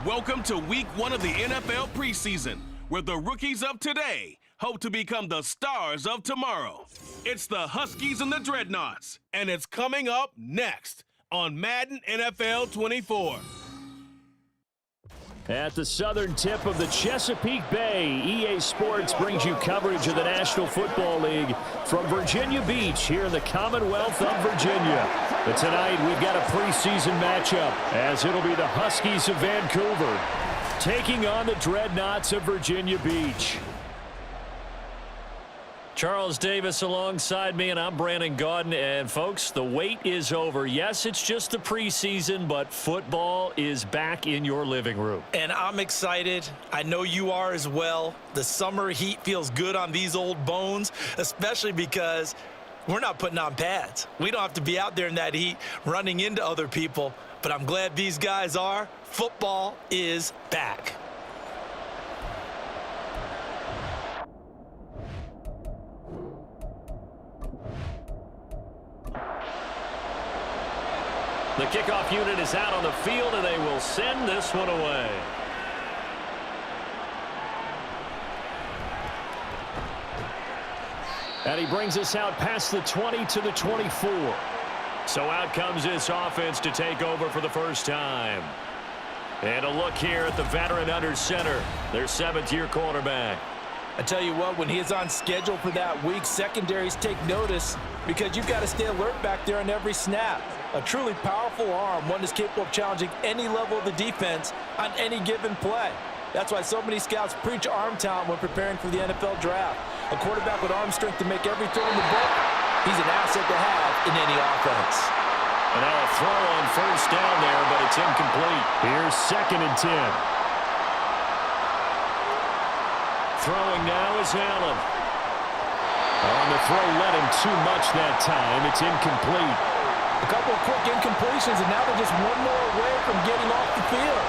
Welcome to week 1 of the NFL preseason, where the rookies of today hope to become the stars of tomorrow. It's the Huskies and the Dreadnoughts, and it's coming up next on Madden NFL 24. At the southern tip of the Chesapeake Bay, EA Sports brings you coverage of the National Football League from Virginia Beach here in the Commonwealth of Virginia. But tonight we've got a preseason matchup as it'll be the Huskies of Vancouver taking on the Dreadnoughts of Virginia Beach. Charles Davis alongside me, and I'm Brandon Gaudin. And, folks, the wait is over. Yes, it's just the preseason, but football is back in your living room. And I'm excited. I know you are as well. The summer heat feels good on these old bones, especially because we're not putting on pads. We don't have to be out there in that heat running into other people. But I'm glad these guys are. Football is back. The kickoff unit is out on the field, and they will send this one away. And he brings us out past the 20 to the 24. So out comes this offense to take over for the first time. And a look here at the veteran under center, their 7th-year quarterback. I tell you what, when he is on schedule for that week, secondaries take notice because you've got to stay alert back there on every snap. A truly powerful arm, one that's capable of challenging any level of the defense on any given play. That's why so many scouts preach arm talent when preparing for the NFL draft. A quarterback with arm strength to make every throw in the book, he's an asset to have in any offense. And now a throw on first down there, but it's incomplete. Here's 2nd and 10. Throwing now is Allen. On the throw led him too much that time. It's incomplete. A couple of quick incompletions, and now they're just one more away from getting off the field.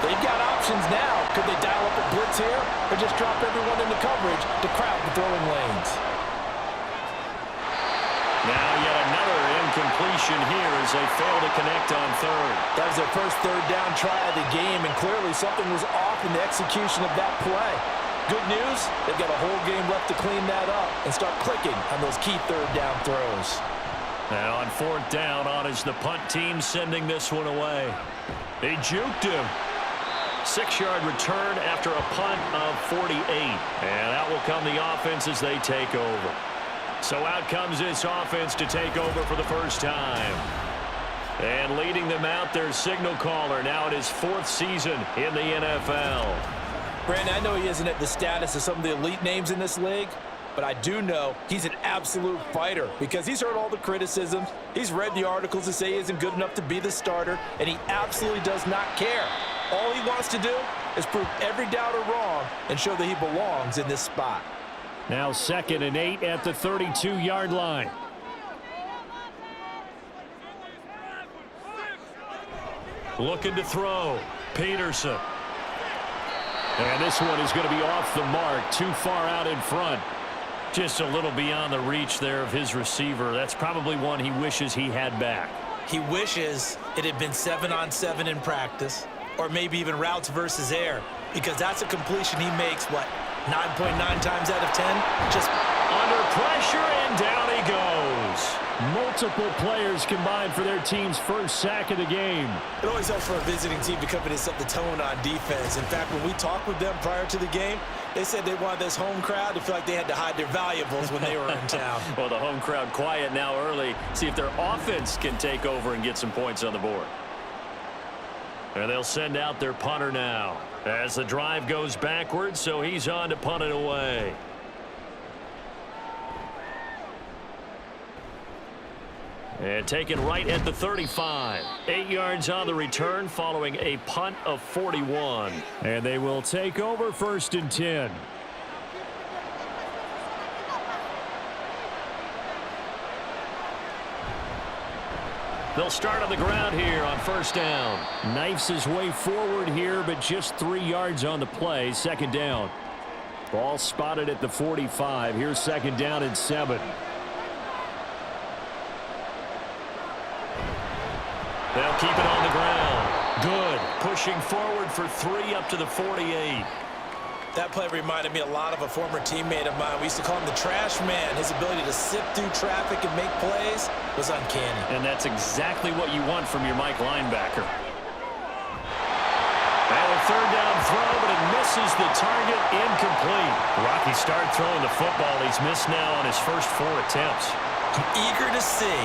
They've got options now. Could they dial up a blitz here or just drop everyone into coverage to crowd the throwing lanes? Now yet another incompletion here as they fail to connect on third. That was their first third down try of the game, and clearly something was off in the execution of that play. Good news, they've got a whole game left to clean that up and start clicking on those key third down throws. Now on 4th down, on is the punt team sending this one away. They juked him. 6-yard return after a punt of 48. And out will come the offense as they take over. So out comes this offense to take over for the first time. And leading them out, their signal caller. Now it is 4th season in the NFL. Brandon, I know he isn't at the status of some of the elite names in this league, but I do know he's an absolute fighter because he's heard all the criticisms. He's read the articles that say he isn't good enough to be the starter, and he absolutely does not care. All he wants to do is prove every doubter wrong and show that he belongs in this spot. Now 2nd and 8 at the 32-yard line. Looking to throw. Peterson. And this one is going to be off the mark, too far out in front. Just a little beyond the reach there of his receiver. That's probably one he wishes he had back. He wishes it had been 7-on-7 in practice, or maybe even routes versus air, because that's a completion he makes, 9.9 times out of 10? Just under pressure, and down he goes. Multiple players combined for their team's first sack of the game. It always helps for a visiting team to come in and set the tone on defense. In fact, when we talked with them prior to the game, they said they wanted this home crowd to feel like they had to hide their valuables when they were in town. Well, the home crowd quiet now early. See if their offense can take over and get some points on the board. And they'll send out their punter now as the drive goes backwards, so he's on to punt it away. And taken right at the 35. 8 yards on the return following a punt of 41. And they will take over 1st and 10. They'll start on the ground here on 1st down. Knifes his way forward here, but just 3 yards on the play. 2nd down. Ball spotted at the 45. Here's 2nd down and 7. They'll keep it on the ground. Good. good. Pushing forward for 3 up to the 48. That play reminded me a lot of a former teammate of mine. We used to call him the trash man. His ability to sift through traffic and make plays was uncanny. And that's exactly what you want from your Mike linebacker. And a third down throw, but it misses the target, incomplete. Rocky start throwing the football. He's missed now on his first 4 attempts. I'm eager to see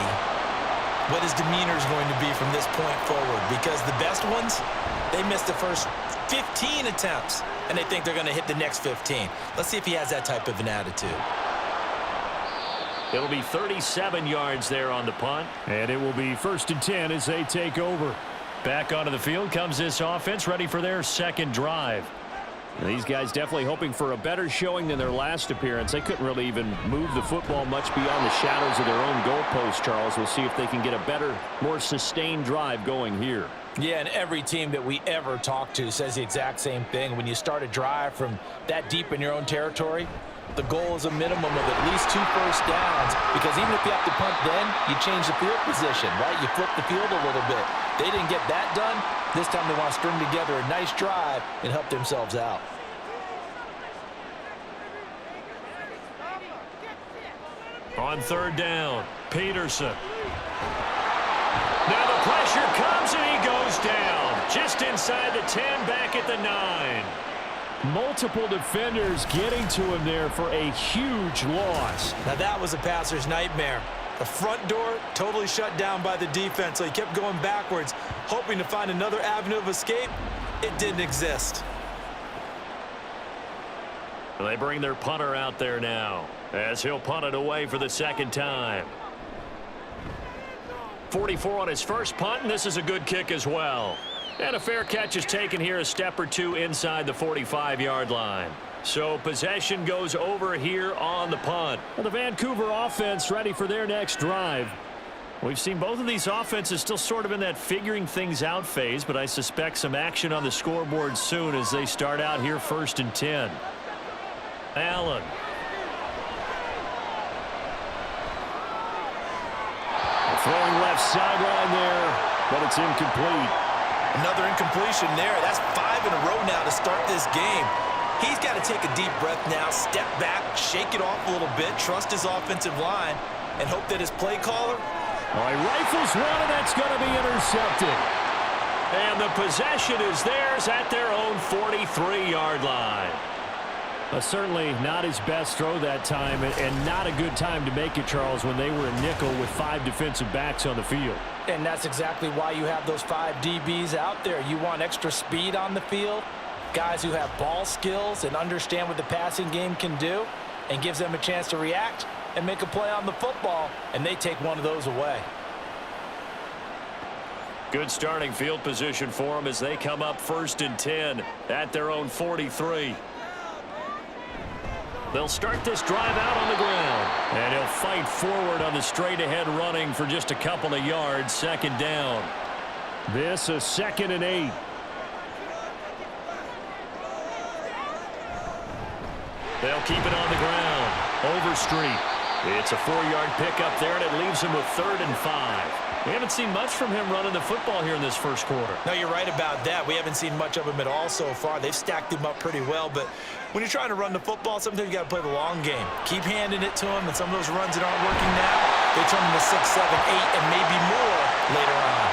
what his demeanor is going to be from this point forward, because the best ones, they missed the first 15 attempts, and they think they're going to hit the next 15. Let's see if he has that type of an attitude. It'll be 37 yards there on the punt. And it will be 1st and 10 as they take over. Back onto the field comes this offense, ready for their second drive. And these guys definitely hoping for a better showing than their last appearance. They couldn't really even move the football much beyond the shadows of their own goalpost, Charles. We'll see if they can get a better, more sustained drive going here. Yeah, and every team that we ever talk to says the exact same thing. When you start a drive from that deep in your own territory, the goal is a minimum of at least 2 first downs, because even if you have to punt then, you change the field position, right? You flip the field a little bit. They didn't get that done. This time they want to string together a nice drive and help themselves out. On 3rd down, Peterson. Now the pressure comes and he goes down. Just inside the 10, back at the 9. Multiple defenders getting to him there for a huge loss. Now that was a passer's nightmare. The front door totally shut down by the defense, so he kept going backwards, hoping to find another avenue of escape. It didn't exist. They bring their punter out there now, as he'll punt it away for the 2nd time. 44 on his first punt, and this is a good kick as well. And a fair catch is taken here, a step or 2 inside the 45-yard line. So possession goes over here on the punt. Well, the Vancouver offense ready for their next drive. We've seen both of these offenses still sort of in that figuring things out phase, but I suspect some action on the scoreboard soon as they start out here 1st and 10. Allen. Throwing left sideline there, but it's incomplete. Another incompletion there. That's 5 in a row now to start this game. He's got to take a deep breath now, step back, shake it off a little bit, trust his offensive line, and hope that his play caller... All right, rifles one, and that's going to be intercepted. And the possession is theirs at their own 43-yard line. Certainly not his best throw that time, and not a good time to make it, Charles, when they were a nickel with 5 defensive backs on the field. And that's exactly why you have those 5 DBs out there. You want extra speed on the field, guys who have ball skills and understand what the passing game can do, and gives them a chance to react and make a play on the football, and they take one of those away. Good starting field position for them as they come up 1st and 10 at their own 43. They'll start this drive out on the ground. And he'll fight forward on the straight-ahead running for just a couple of yards. 2nd down. This is 2nd and 8. They'll keep it on the ground. Overstreet. It's a 4-yard pickup there, and it leaves him with 3rd and 5. We haven't seen much from him running the football here in this first quarter. No, you're right about that. We haven't seen much of him at all so far. They've stacked him up pretty well, but when you're trying to run the football, sometimes you got to play the long game. Keep handing it to him, and some of those runs that aren't working now, they turn into 6, 7, 8, and maybe more later on.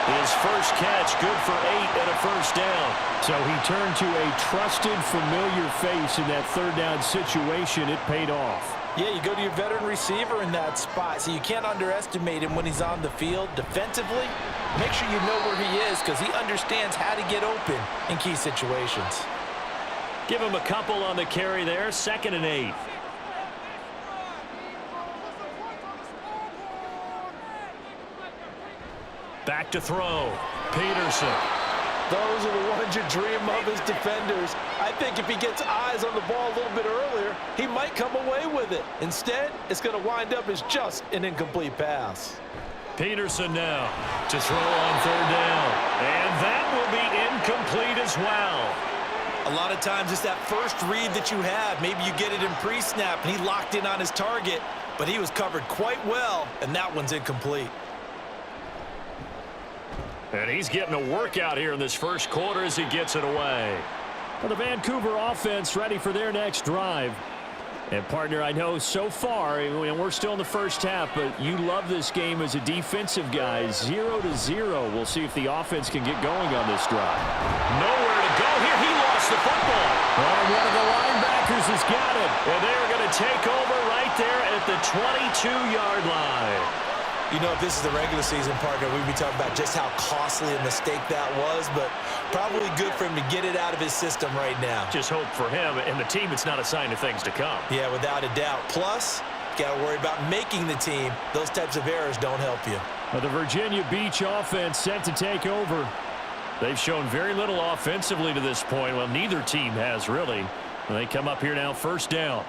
His first catch, good for 8 and a 1st down. So he turned to a trusted, familiar face in that 3rd down situation. It paid off. Yeah, you go to your veteran receiver in that spot, so you can't underestimate him when he's on the field. Defensively, make sure you know where he is, because he understands how to get open in key situations. Give him a couple on the carry there, 2nd and 8. Back to throw. Peterson. Those are the ones you dream of as defenders. I think if he gets eyes on the ball a little bit earlier, he might come away with it. Instead, it's going to wind up as just an incomplete pass. Peterson now to throw on 3rd down. And that will be incomplete as well. A lot of times it's that first read that you have. Maybe you get it in pre-snap and he locked in on his target, but he was covered quite well, and that one's incomplete. And he's getting a workout here in this first quarter as he gets it away. Well, the Vancouver offense ready for their next drive. And, partner, I know so far, and we're still in the first half, but you love this game as a defensive guy. 0-0. We'll see if the offense can get going on this drive. Nowhere to go here. He lost the football. And one of the linebackers has got it. And they're going to take over right there at the 22-yard line. You know, if this is the regular season, partner, we'd be talking about just how costly a mistake that was, but probably good for him to get it out of his system right now. Just hope for him and the team it's not a sign of things to come. Yeah, without a doubt. Plus, got to worry about making the team. Those types of errors don't help you. Well, the Virginia Beach offense set to take over. They've shown very little offensively to this point. Well, neither team has really. They come up here now, first down.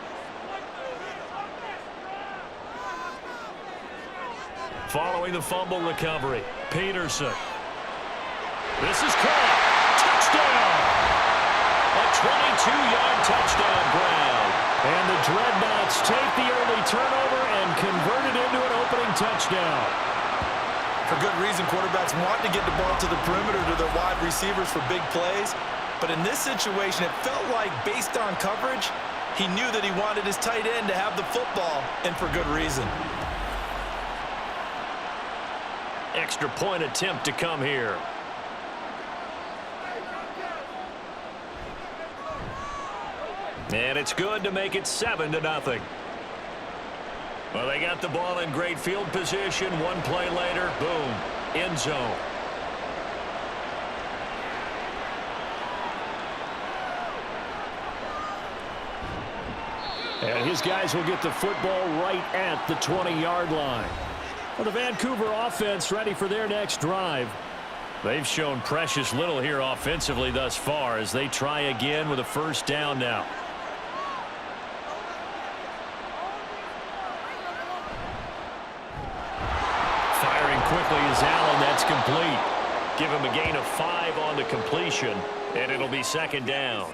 Following the fumble recovery, Peterson. This is caught. Touchdown! A 22-yard touchdown grab. And the Dreadnoughts take the early turnover and convert it into an opening touchdown. For good reason, quarterbacks want to get the ball to the perimeter to their wide receivers for big plays. But in this situation, it felt like, based on coverage, he knew that he wanted his tight end to have the football, and for good reason. Extra point attempt to come here. And it's good to make it 7-0. Well, they got the ball in great field position. One play later, boom, end zone. And his guys will get the football right at the 20-yard line. Well, the Vancouver offense ready for their next drive. They've shown precious little here offensively thus far as they try again with a first down now. Firing quickly is Allen. That's complete. Give him a gain of 5 on the completion, and it'll be second down.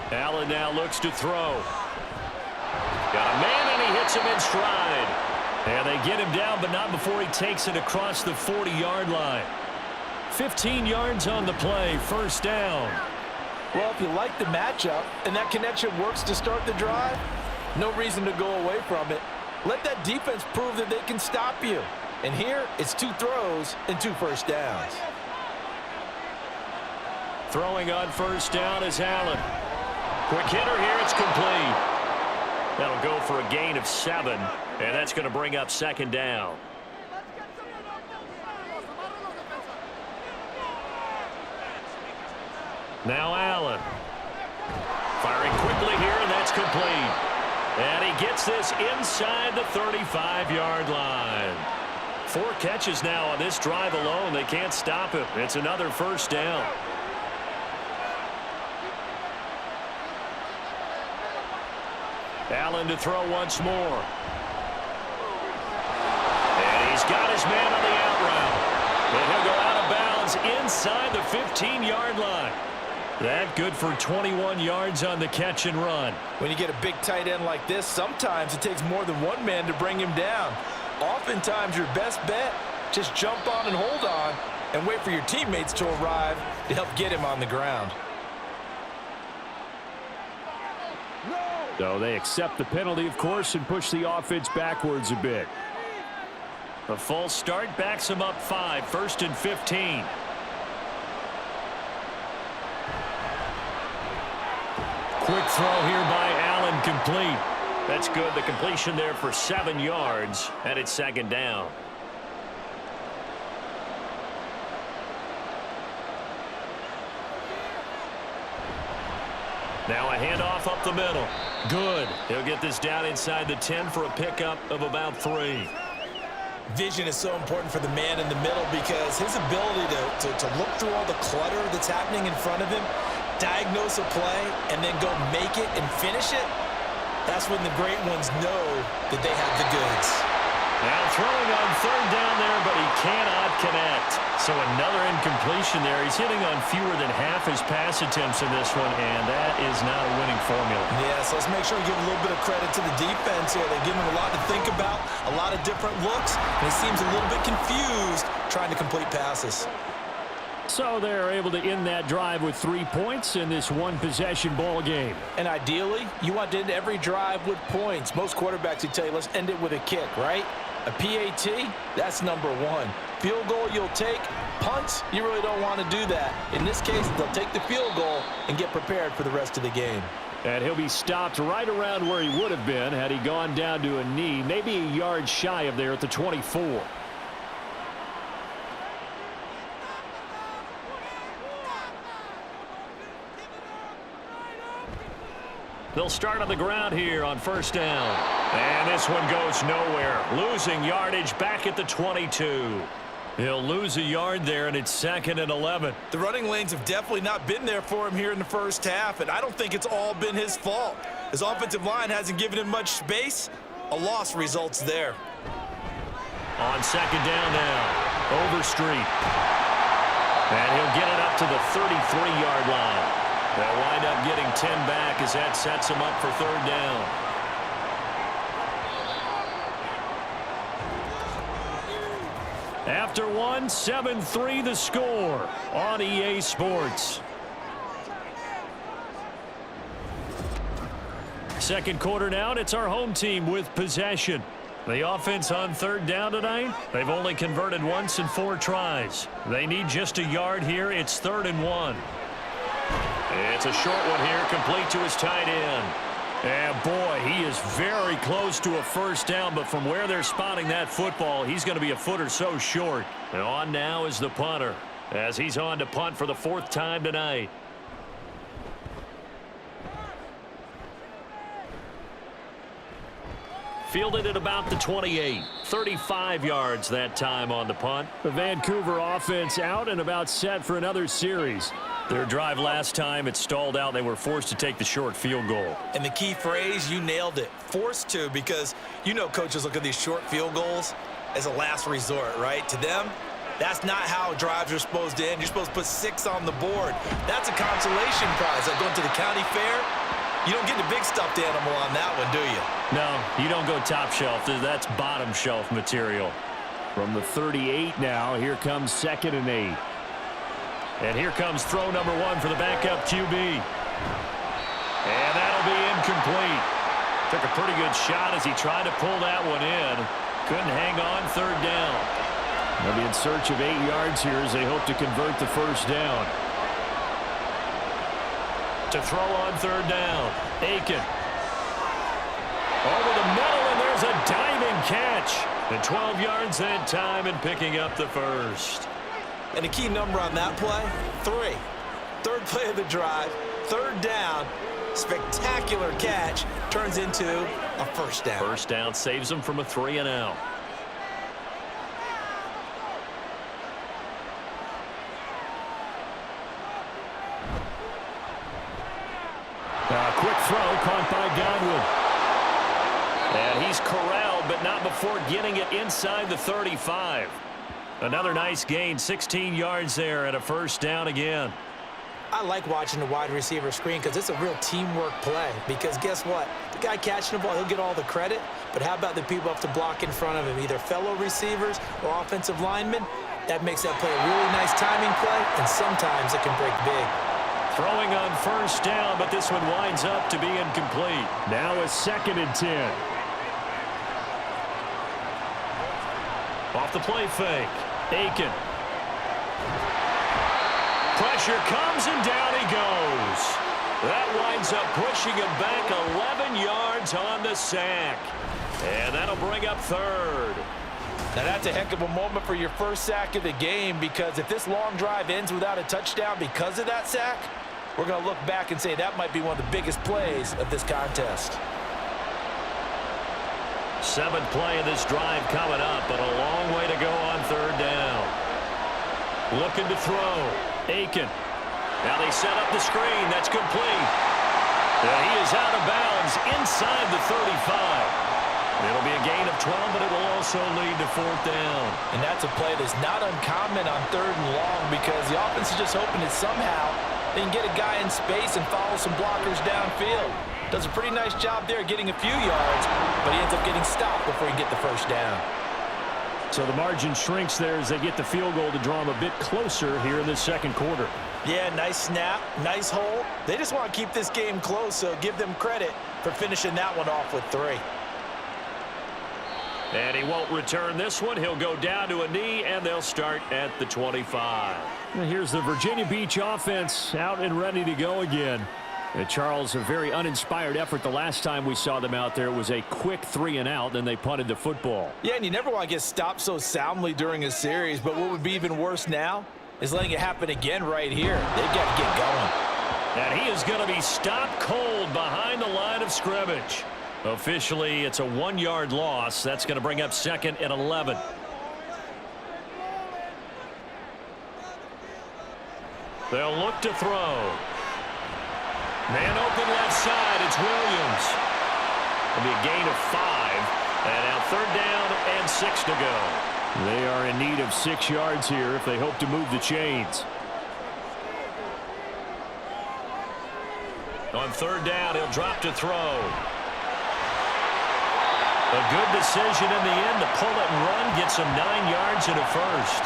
Allen now looks to throw. Got a man, and he hits him in stride. And they get him down, but not before he takes it across the 40-yard line. 15 yards on the play, first down. Well, if you like the matchup and that connection works to start the drive, no reason to go away from it. Let that defense prove that they can stop you. And here, it's 2 throws and 2 first downs. Throwing on first down is Allen. Quick hitter here, it's complete. That'll go for a gain of 7, and that's going to bring up second down. Now Allen. Firing quickly here, and that's complete. And he gets this inside the 35-yard line. 4 catches now on this drive alone. They can't stop him. It's another first down. Allen to throw once more. And he's got his man on the out route. And he'll go out of bounds inside the 15-yard line. That good for 21 yards on the catch and run. When you get a big tight end like this, sometimes it takes more than one man to bring him down. Oftentimes, your best bet, just jump on and hold on and wait for your teammates to arrive to help get him on the ground. So they accept the penalty, of course, and push the offense backwards a bit. A false start backs him up 5, 1st and 15. Quick throw here by Allen, complete. That's good. The completion there for 7 yards, and it's second down. Now a handoff up the middle. Good. He'll get this down inside the 10 for a pickup of about 3. Vision is so important for the man in the middle because his ability to look through all the clutter that's happening in front of him, diagnose a play, and then go make it and finish it, that's when the great ones know that they have the goods. Now throwing on third down there, but he cannot connect. So another incompletion there. He's hitting on fewer than half his pass attempts in this one, and that is not a winning formula. Yeah, so let's make sure we give a little bit of credit to the defense here. They give him a lot to think about, a lot of different looks, and he seems a little bit confused trying to complete passes. So they're able to end that drive with 3 points in this one-possession ball game. And ideally, you want to end every drive with points. Most quarterbacks would tell you, let's end it with a kick, right? A PAT, that's number one. Field goal you'll take. Punts, you really don't want to do that. In this case, they'll take the field goal and get prepared for the rest of the game. And he'll be stopped right around where he would have been had he gone down to a knee, maybe a yard shy of there at the 24. They'll start on the ground here on first down. And this one goes nowhere. Losing yardage back at the 22. He'll lose a yard there, and it's 2nd and 11. The running lanes have definitely not been there for him here in the first half, and I don't think it's all been his fault. His offensive line hasn't given him much space. A loss results there. On second down now, Overstreet. And he'll get it up to the 33-yard line. They'll wind up getting 10 back as that sets him up for third down. After one, 7-3 the score on EA Sports. Second quarter now, and it's our home team with possession. The offense on third down tonight, they've only converted once in 4 tries. They need just a yard here. It's 3rd and 1. It's a short one here, complete to his tight end. And boy, he is very close to a first down, but from where they're spotting that football, he's going to be a foot or so short. And on now is the punter, as he's on to punt for the 4th time tonight. Fielded at about the 28. 35 yards that time on the punt. The Vancouver offense out and about set for another series. Their drive last time, it stalled out. They were forced to take the short field goal. And the key phrase, you nailed it. Forced to, because you know coaches look at these short field goals as a last resort, right? To them, that's not how drives are supposed to end. You're supposed to put 6 on the board. That's a consolation prize. Like going to the county fair, you don't get the big stuffed animal on that one, do you? No, you don't go top shelf. That's bottom shelf material. From the 38 now, here comes 2nd and 8. And here comes throw number 1 for the backup QB. And that'll be incomplete. Took a pretty good shot as he tried to pull that one in. Couldn't hang on, third down. They'll be in search of 8 yards here as they hope to convert the first down. To throw on third down, Aiken. Over the middle, and there's a diving catch. And 12 yards that time and picking up the first. And a key number on that play, 3. Third play of the drive, third down, spectacular catch, turns into a first down. First down saves them from a 3 and out. Quick throw caught by Godwin. And he's corralled, but not before getting it inside the 35. Another nice gain, 16 yards there, and a first down again. I like watching the wide receiver screen because it's a real teamwork play. Because guess what? The guy catching the ball, he'll get all the credit. But how about the people up to block in front of him, either fellow receivers or offensive linemen? That makes that play a really nice timing play, and sometimes it can break big. Throwing on first down, but this one winds up to be incomplete. Now a 2nd and 10. Off the play fake. Aiken. Pressure comes, and down he goes. That winds up pushing him back 11 yards on the sack. And that'll bring up third. Now that's a heck of a moment for your first sack of the game, because if this long drive ends without a touchdown because of that sack, we're going to look back and say that might be one of the biggest plays of this contest. 7th play of this drive coming up, but a long way to go on third down. Looking to throw. Aiken. Now they set up the screen. That's complete. And he is out of bounds inside the 35. It'll be a gain of 12, but it will also lead to 4th down. And that's a play that's not uncommon on 3rd and long because the offense is just hoping that somehow they can get a guy in space and follow some blockers downfield. Does a pretty nice job there getting a few yards, but he ends up getting stopped before he can get the 1st down. So the margin shrinks there as they get the field goal to draw them a bit closer here in the 2nd quarter. Yeah, nice snap, nice hole. They just want to keep this game close, so give them credit for finishing that one off with 3. And he won't return this one. He'll go down to a knee, and they'll start at the 25. And here's the Virginia Beach offense out and ready to go again. Charles, a very uninspired effort the last time we saw them out there. It was a quick 3 and out, then they punted the football. Yeah, and you never want to get stopped so soundly during a series, but what would be even worse now is letting it happen again right here. They've got to get going. And he is going to be stopped cold behind the line of scrimmage. Officially, it's a 1-yard loss. That's going to bring up 2nd and 11. They'll look to throw. Man open left side. It's Williams. It'll be a gain of 5. And now 3rd down and 6 to go. They are in need of 6 yards here if they hope to move the chains. On 3rd down, he'll drop to throw. A good decision in the end to pull it and run, get some 9 yards and a 1st.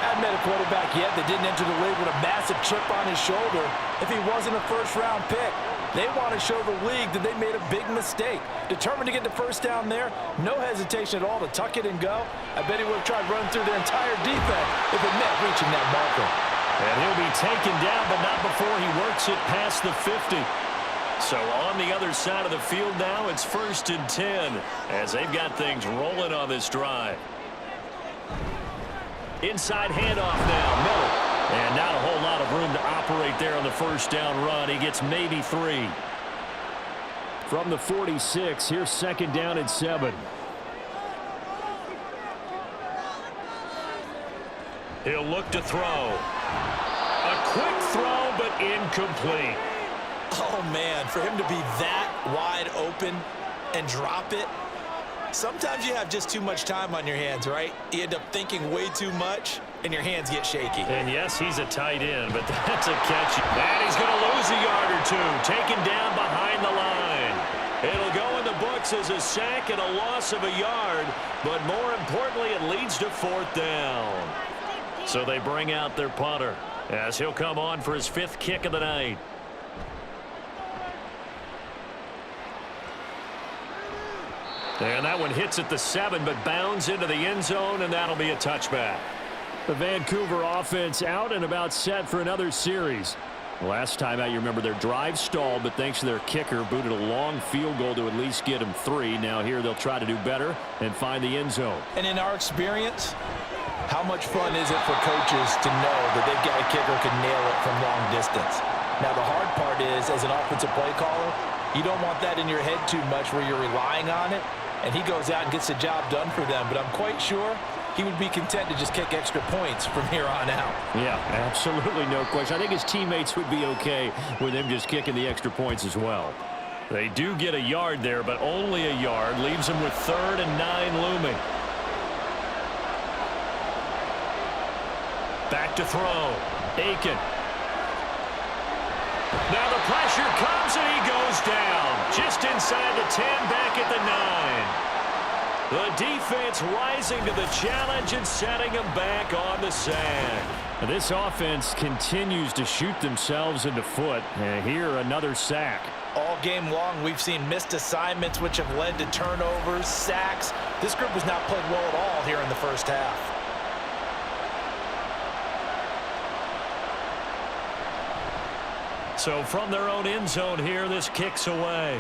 Hadn't met a quarterback yet that didn't enter the league with a massive chip on his shoulder if he wasn't a 1st-round pick. They want to show the league that they made a big mistake. Determined to get the 1st down there, no hesitation at all to tuck it and go. I bet he would have tried running through their entire defense if it meant reaching that marker. And he'll be taken down, but not before he works it past the 50. So on the other side of the field now, it's 1st and 10 as they've got things rolling on this drive. Inside handoff now, Miller. And not a whole lot of room to operate there on the 1st down run. He gets maybe 3. From the 46, here's 2nd down and 7. He'll look to throw. A quick throw, but incomplete. Oh, man, for him to be that wide open and drop it, sometimes you have just too much time on your hands, right? You end up thinking way too much, and your hands get shaky. And, yes, he's a tight end, but that's a catch. And he's going to lose a yard or 2, taken down behind the line. It'll go in the books as a sack and a loss of a yard, but more importantly, it leads to 4th down. So they bring out their punter as he'll come on for his 5th kick of the night. And that one hits at the 7, but bounds into the end zone, and that'll be a touchback. The Vancouver offense out and about set for another series. Last time out, you remember their drive stalled, but thanks to their kicker, booted a long field goal to at least get them 3. Now here they'll try to do better and find the end zone. And in our experience, how much fun is it for coaches to know that they've got a kicker who can nail it from long distance? Now the hard part is, as an offensive play caller, you don't want that in your head too much where you're relying on it. And he goes out and gets the job done for them. But I'm quite sure he would be content to just kick extra points from here on out. Yeah, absolutely no question. I think his teammates would be okay with him just kicking the extra points as well. They do get a yard there, but only a yard. Leaves them with 3rd and 9 looming. Back to throw. Aiken. Now the pressure comes and he goes down. Just inside the 10, back at the 9. The defense rising to the challenge and setting them back on the sack. This offense continues to shoot themselves in the foot. And here another sack. All game long, we've seen missed assignments which have led to turnovers, sacks. This group has not played well at all here in the 1st half. So from their own end zone here, this kicks away.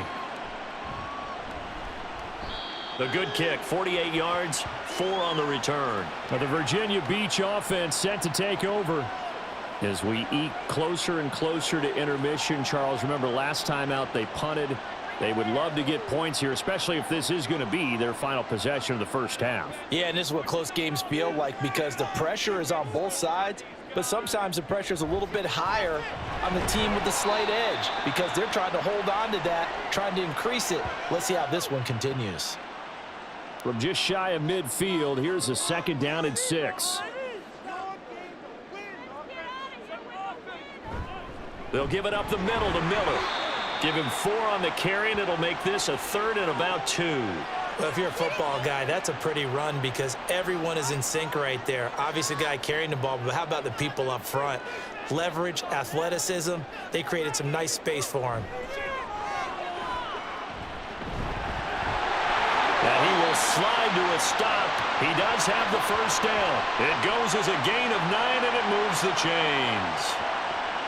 The good kick, 48 yards, 4 on the return. Now the Virginia Beach offense set to take over. As we eke closer and closer to intermission, Charles, remember last time out they punted. They would love to get points here, especially if this is going to be their final possession of the 1st half. Yeah, and this is what close games feel like because the pressure is on both sides. But sometimes the pressure is a little bit higher on the team with the slight edge because they're trying to hold on to that, trying to increase it. Let's see how this one continues. From just shy of midfield, here's a 2nd down and 6. They'll give it up the middle to Miller. Give him 4 on the carry, and it'll make this a 3rd and about 2. Well, if you're a football guy, that's a pretty run because everyone is in sync right there. Obviously, the guy carrying the ball, but how about the people up front? Leverage, athleticism, they created some nice space for him. And he will slide to a stop. He does have the 1st down. It goes as a gain of 9, and it moves the chains.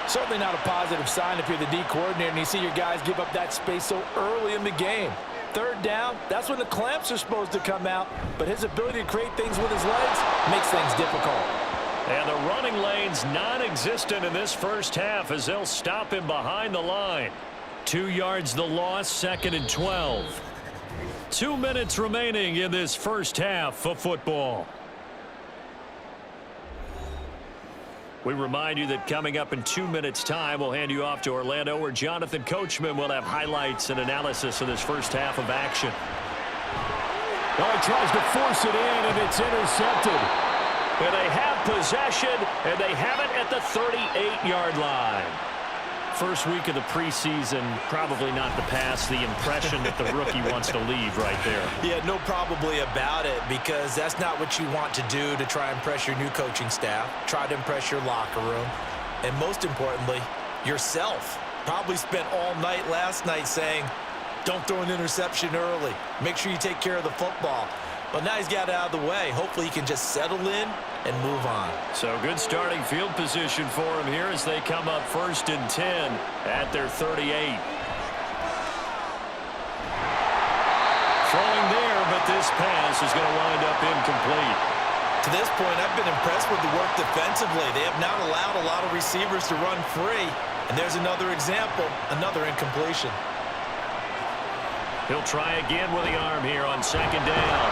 Certainly not a positive sign if you're the D coordinator and you see your guys give up that space so early in the game. 3rd down, that's when the clamps are supposed to come out, but his ability to create things with his legs makes things difficult. And the running lane's non-existent in this first half as they'll stop him behind the line. 2 yards the loss, 2nd and 12. 2 minutes remaining in this first half of football. We remind you that coming up in 2 minutes' time, we'll hand you off to Orlando, where Jonathan Coachman will have highlights and analysis of this first half of action. Oh, he tries to force it in, and it's intercepted. And they have possession, and they have it at the 38-yard line. First week of the preseason, probably not the pass, the impression that the rookie wants to leave right there. Yeah, no probably about it, because that's not what you want to do to try and impress your new coaching staff, try to impress your locker room, and most importantly, yourself. Probably spent all night last night saying, don't throw an interception early. Make sure you take care of the football. But now he's got it out of the way. Hopefully he can just settle in and move on. So good starting field position for him here as they come up 1st and 10 at their 38. Throwing there, but this pass is going to wind up incomplete. To this point, I've been impressed with the work defensively. They have not allowed a lot of receivers to run free. And there's another example, another incompletion. He'll try again with the arm here on 2nd down.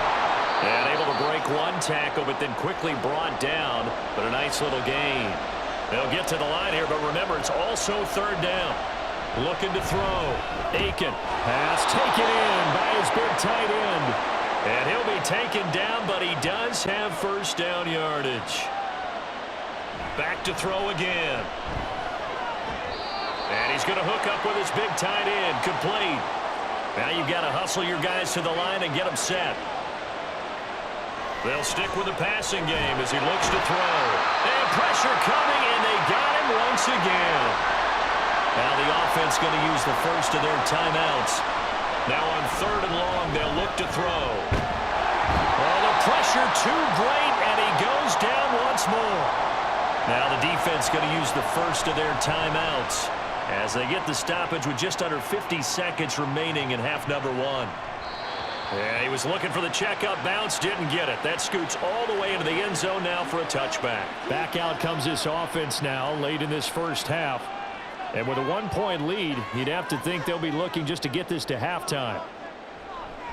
And able to break 1 tackle, but then quickly brought down. But a nice little gain. They'll get to the line here, but remember, it's also 3rd down. Looking to throw. Aiken. Pass taken in by his big tight end. And he'll be taken down, but he does have 1st down yardage. Back to throw again. And he's going to hook up with his big tight end. Complete. Now you've got to hustle your guys to the line and get them set. They'll stick with the passing game as he looks to throw. And pressure coming, and they got him once again. Now the offense going to use the 1st of their timeouts. Now on 3rd and long, they'll look to throw. Oh, the pressure too great, and he goes down once more. Now the defense going to use the 1st of their timeouts as they get the stoppage with just under 50 seconds remaining in half number 1. Yeah, he was looking for the checkup bounce, didn't get it. That scoots all the way into the end zone now for a touchback. Back out comes this offense now late in this first half. And with a 1-point lead, you'd have to think they'll be looking just to get this to halftime.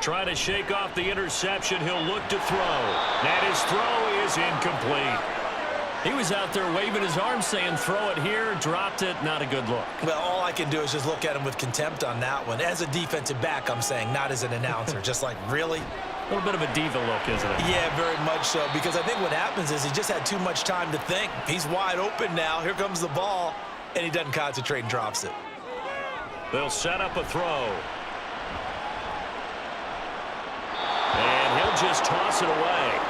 Trying to shake off the interception. He'll look to throw. And his throw is incomplete. He was out there waving his arms saying, throw it here, dropped it, not a good look. Well, all I can do is just look at him with contempt on that one. As a defensive back, I'm saying, not as an announcer. Just like, really? A little bit of a diva look, isn't it? Yeah, very much so, because I think what happens is he just had too much time to think. He's wide open now. Here comes the ball, and he doesn't concentrate and drops it. They'll set up a throw. And he'll just toss it away.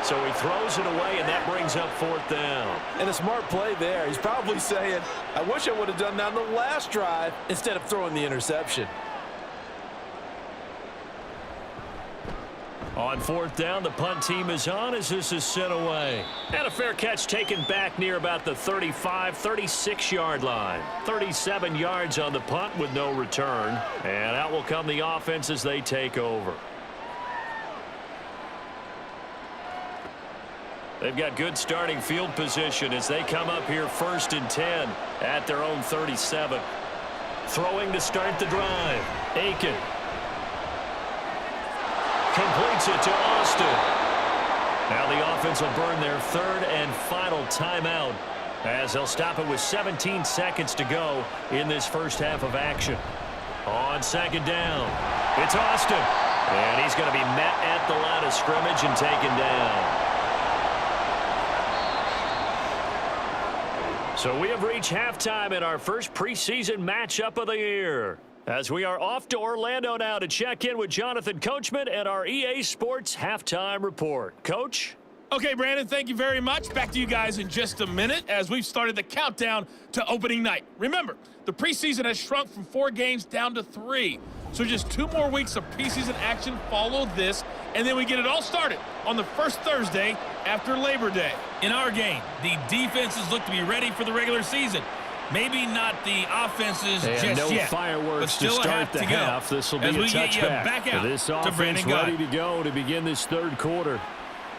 So he throws it away, and that brings up 4th down. And a smart play there. He's probably saying, I wish I would have done that on the last drive instead of throwing the interception. On 4th down, the punt team is on as this is sent away. And a fair catch taken back near about the 35, 36-yard line. 37 yards on the punt with no return. And out will come the offense as they take over. They've got good starting field position as they come up here 1st and 10 at their own 37. Throwing to start the drive. Aiken. Completes it to Austin. Now the offense will burn their 3rd and final timeout as they'll stop it with 17 seconds to go in this first half of action. On 2nd down, it's Austin. And he's going to be met at the line of scrimmage and taken down. So we have reached halftime in our first preseason matchup of the year, as we are off to Orlando now to check in with Jonathan Coachman and our EA Sports Halftime Report. Coach? Okay, Brandon, thank you very much. Back to you guys in just a minute as we've started the countdown to opening night. Remember, the preseason has shrunk from 4 games down to 3. So just 2 more weeks of preseason action follow this, and then we get it all started on the first Thursday after Labor Day. In our game, the defenses look to be ready for the regular season. Maybe not the offenses and just no yet, fireworks but still to start the to half. This will be as a we get you touchback. back out This to offense Brandon ready Guy. to go to begin this third quarter.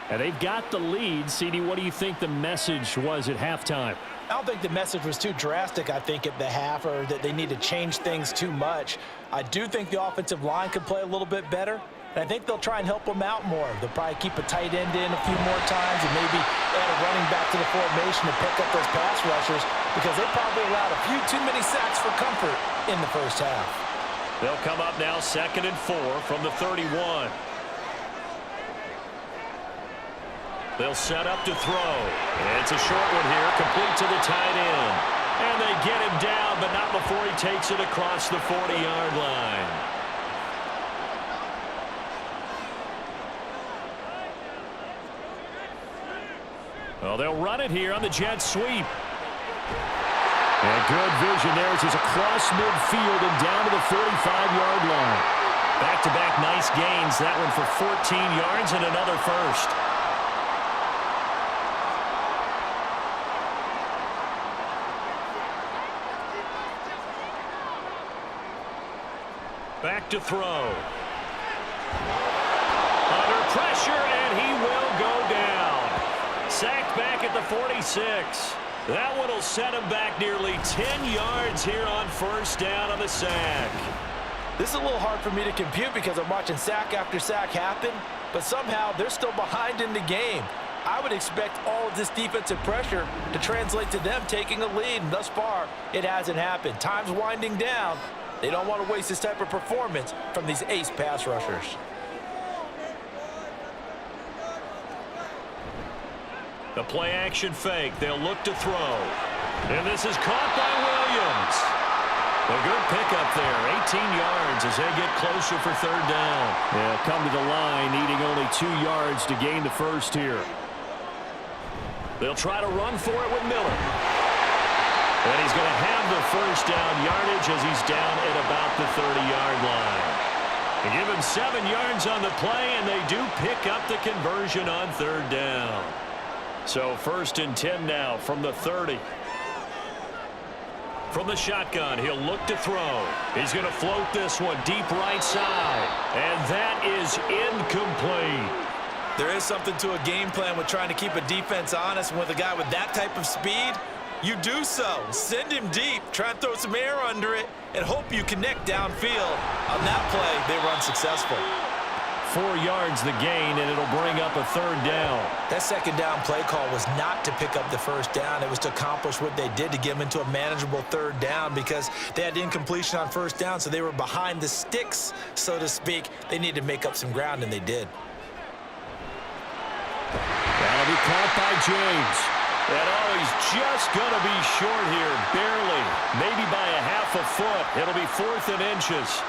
And they've got the lead. CD, what do you think the message was at halftime? I don't think the message was too drastic, I think, at the half, or that they need to change things too much. I do think the offensive line could play a little bit better, and I think they'll try and help them out more. They'll probably keep a tight end in a few more times and maybe add a running back to the formation to pick up those pass rushers, because they probably allowed a few too many sacks for comfort in the first half. They'll come up now 2nd and 4 from the 31. They'll set up to throw. And it's a short one here, complete to the tight end. And they get him down, but not before he takes it across the 40-yard line. Well, they'll run it here on the jet sweep. And good vision there as he's across midfield and down to the 45-yard line. Back-to-back nice gains. That one for 14 yards and another first. Back to throw. Under pressure, and he will go down. Sacked back at the 46. That one will set him back nearly 10 yards here on first down on the sack. This is a little hard for me to compute because I'm watching sack after sack happen, but somehow they're still behind in the game. I would expect all of this defensive pressure to translate to them taking a lead, and thus far, it hasn't happened. Time's winding down. They don't want to waste this type of performance from these ace pass rushers. The play action fake. They'll look to throw. And this is caught by Williams. A good pickup there. 18 yards as they get closer for third down. They'll come to the line, needing only 2 yards to gain the first here. They'll try to run for it with Miller. And he's going to have the first down yardage as he's down at about the 30-yard line. They give him 7 yards on the play, and they do pick up the conversion on third down. So 1st and 10 now from the 30. From the shotgun, he'll look to throw. He's going to float this one deep right side. And that is incomplete. There is something to a game plan with trying to keep a defense honest, and with a guy with that type of speed, you do so. Send him deep, try and throw some air under it, and hope you connect downfield. On that play, they run successful. 4 yards the gain, and it'll bring up a third down. That second down play call was not to pick up the first down. It was to accomplish what they did, to get them into a manageable third down, because they had incompletion on first down, so they were behind the sticks, so to speak. They needed to make up some ground, and they did. That'll be caught by James. And he's just going to be short here, barely, maybe by a half a foot. It'll be 4th and inches.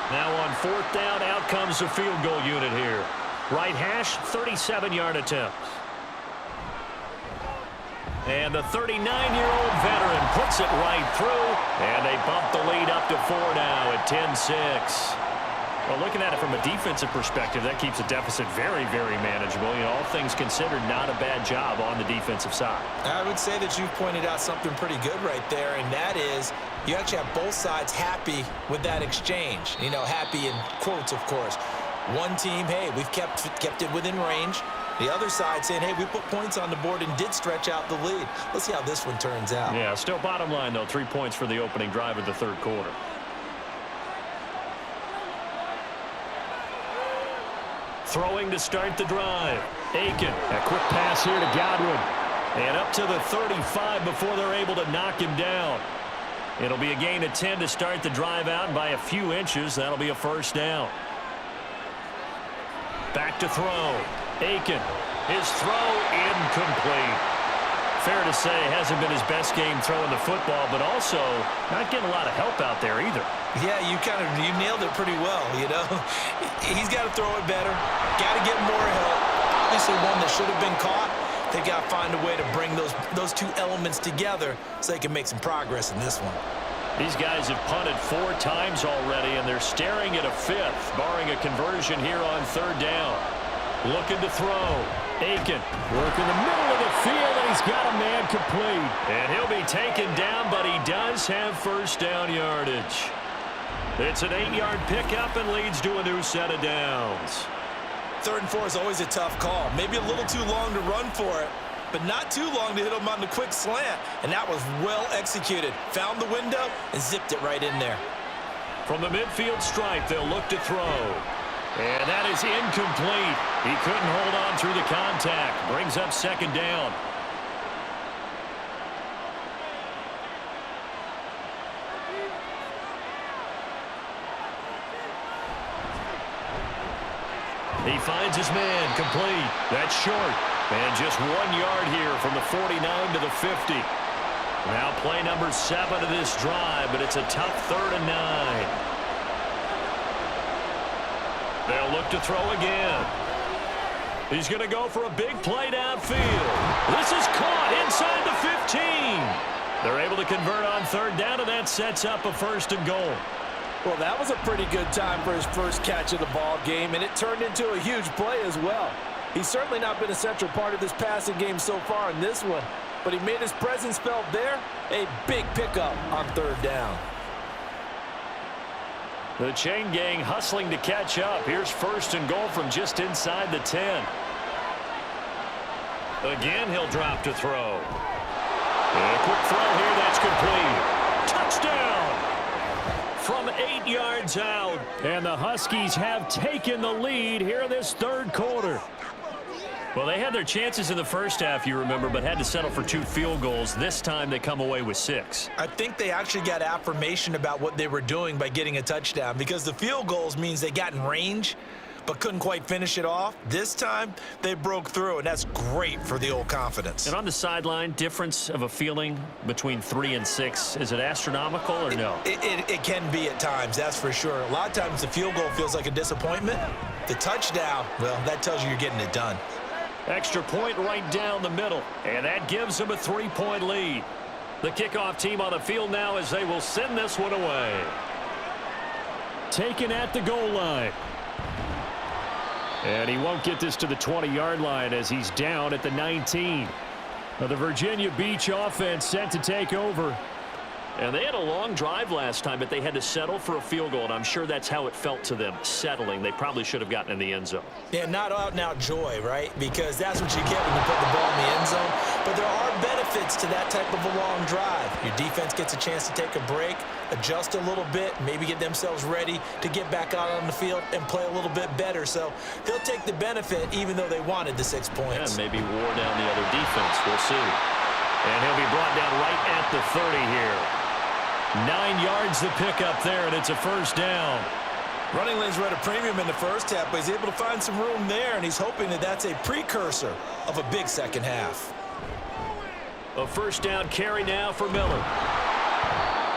Now on 4th down, out comes the field goal unit here. Right hash, 37-yard attempt. And the 39-year-old veteran puts it right through, and they bump the lead up to 4 now at 10-6. Well, looking at it from a defensive perspective, that keeps the deficit very, very manageable. You know, all things considered, not a bad job on the defensive side. I would say that you've pointed out something pretty good right there, and that is you actually have both sides happy with that exchange. You know, happy in quotes, of course. One team, hey, we've kept it within range. The other side saying, hey, we put points on the board and did stretch out the lead. Let's see how this one turns out. Yeah, still bottom line, though, 3 points for the opening drive of the third quarter. Throwing to start the drive. Aiken. A quick pass here to Godwin. And up to the 35 before they're able to knock him down. It'll be a gain of 10 to start the drive out, and by a few inches, that'll be a first down. Back to throw. Aiken. His throw incomplete. Fair to say, hasn't been his best game throwing the football, but also not getting a lot of help out there either. Yeah, you nailed it pretty well, you know. He's got to throw it better. Got to get more help. Obviously one that should have been caught. They got to find a way to bring those two elements together so they can make some progress in this one. These guys have punted 4 times already, and they're staring at a 5th, barring a conversion here on 3rd down. Looking to throw. Aiken working the middle of the field, and he's got a man complete. And he'll be taken down, but he does have first down yardage. It's an 8-yard pickup and leads to a new set of downs. 3rd and 4 is always a tough call. Maybe a little too long to run for it, but not too long to hit him on the quick slant. And that was well executed. Found the window and zipped it right in there. From the midfield stripe, they'll look to throw. And that is incomplete. He couldn't hold on through the contact. Brings up 2nd down. He finds his man complete. That's short. And just 1 yard here from the 49 to the 50. Now play number 7 of this drive, but it's a tough 3rd and 9. They'll look to throw again. He's going to go for a big play downfield. This is caught inside the 15. They're able to convert on 3rd down, and that sets up a 1st and goal. Well, that was a pretty good time for his first catch of the ball game, and it turned into a huge play as well. He's certainly not been a central part of this passing game so far in this one, but he made his presence felt there. A big pickup on 3rd down. The chain gang hustling to catch up. Here's 1st and goal from just inside the 10. Again, he'll drop to throw. And a quick throw here, that's complete. Touchdown! From 8 yards out. And the Huskies have taken the lead here in this 3rd quarter. Well, they had their chances in the first half, you remember, but had to settle for 2 field goals. This time they come away with 6. I think they actually got affirmation about what they were doing by getting a touchdown, because the field goals means they got in range but couldn't quite finish it off. This time they broke through, and that's great for the old confidence. And on the sideline, difference of a feeling between 3 and 6, is it astronomical or no? It can be at times, that's for sure. A lot of times the field goal feels like a disappointment. The touchdown, well, that tells you you're getting it done. Extra point right down the middle, and that gives them a 3-point lead. The kickoff team on the field now as they will send this one away. Taken at the goal line. And he won't get this to the 20-yard line as he's down at the 19. The Virginia Beach offense set to take over. And they had a long drive last time, but they had to settle for a field goal, and I'm sure that's how it felt to them, settling. They probably should have gotten in the end zone. Yeah, not out-and-out joy, right? Because that's what you get when you put the ball in the end zone. But there are benefits to that type of a long drive. Your defense gets a chance to take a break, adjust a little bit, maybe get themselves ready to get back out on the field and play a little bit better. So they'll take the benefit even though they wanted the 6 points. And maybe wore down the other defense. We'll see. And he'll be brought down right at the 30 here. 9 yards the pickup there, and it's a 1st down. Running lanes were at a premium in the first half, but he's able to find some room there, and he's hoping that that's a precursor of a big second half. A 1st down carry now for Miller.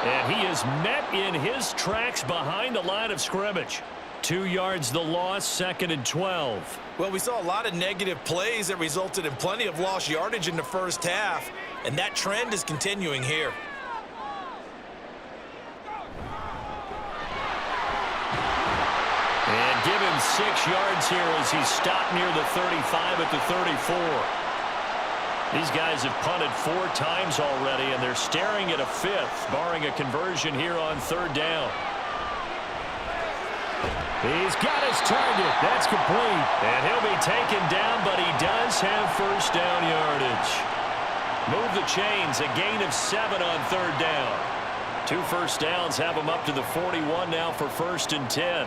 And he is met in his tracks behind the line of scrimmage. 2 yards the loss, 2nd and 12. Well, we saw a lot of negative plays that resulted in plenty of lost yardage in the first half, and that trend is continuing here. And give him 6 yards here as he stopped near the 35 at the 34. These guys have punted 4 times already, and they're staring at a 5th, barring a conversion here on 3rd down. He's got his target. That's complete. And he'll be taken down, but he does have 1st down yardage. Move the chains, a gain of 7 on 3rd down. 2 first downs have him up to the 41 now for 1st and 10.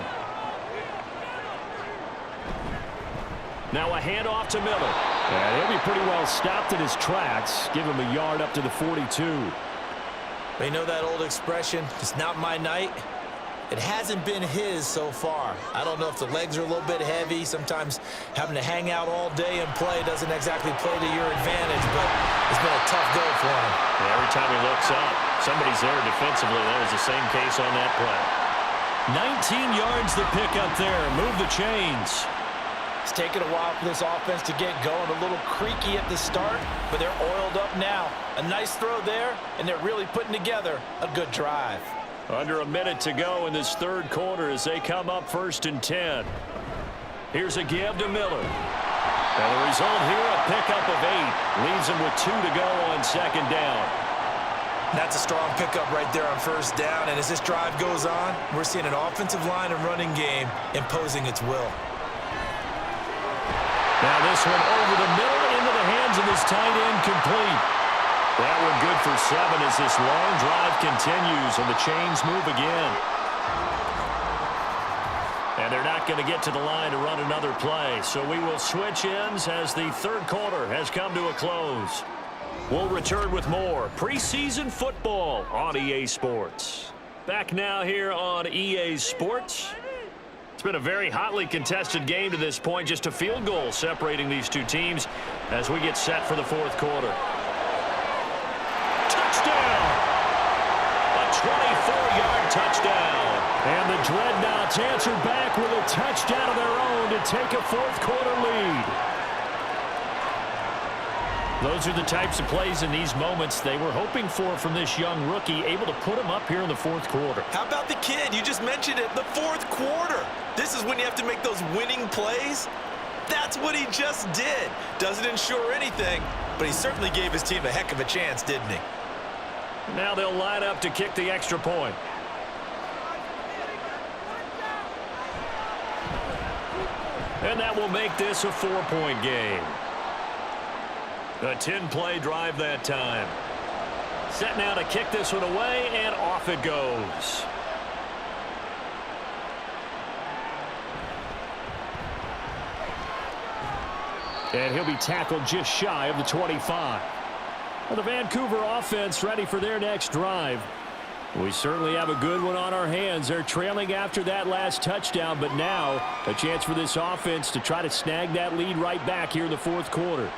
Now a handoff to Miller. And he'll be pretty well stopped in his tracks. Give him a yard up to the 42. You know that old expression, it's not my night? It hasn't been his so far. I don't know if the legs are a little bit heavy. Sometimes having to hang out all day and play doesn't exactly play to your advantage, but it's been a tough go for him. Yeah, every time he looks up, somebody's there defensively. That was the same case on that play. 19 yards the pick up there. Move the chains. It's taken a while for this offense to get going. A little creaky at the start, but they're oiled up now. A nice throw there, and they're really putting together a good drive. Under a minute to go in this third quarter as they come up 1st and 10. Here's a give to Miller. And the result here, a pickup of 8. Leaves him with 2 to go on 2nd down. That's a strong pickup right there on 1st down. And as this drive goes on, we're seeing an offensive line and running game imposing its will. Now this one over the middle into the hands of his tight end, complete. That one good for 7 as this long drive continues and the chains move again. And they're not going to get to the line to run another play. So we will switch ends as the third quarter has come to a close. We'll return with more preseason football on EA Sports. Back now here on EA Sports. It's been a very hotly contested game to this point. Just a field goal separating these two teams as we get set for the fourth quarter. Touchdown! A 24-yard touchdown. And the Dreadnoughts answered back with a touchdown of their own to take a fourth quarter lead. Those are the types of plays in these moments they were hoping for from this young rookie, able to put him up here in the fourth quarter. How about the kid? You just mentioned it, the fourth quarter. This is when you have to make those winning plays. That's what he just did. Doesn't ensure anything, but he certainly gave his team a heck of a chance, didn't he? Now they'll line up to kick the extra point. And that will make this a 4-point game. A 10-play drive that time. Set now to kick this one away, and off it goes. And he'll be tackled just shy of the 25. Well, the Vancouver offense ready for their next drive. We certainly have a good one on our hands. They're trailing after that last touchdown, but now a chance for this offense to try to snag that lead right back here in the fourth quarter.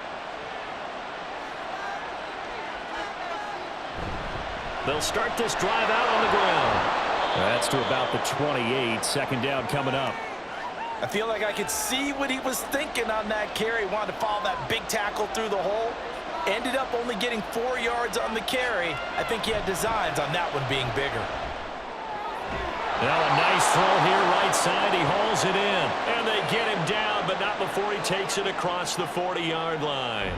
They'll start this drive out on the ground. That's to about the 28. 2nd down coming up. I feel like I could see what he was thinking on that carry. Wanted to follow that big tackle through the hole. Ended up only getting 4 yards on the carry. I think he had designs on that one being bigger. Now a nice throw here right side. He hauls it in. And they get him down, but not before he takes it across the 40-yard line.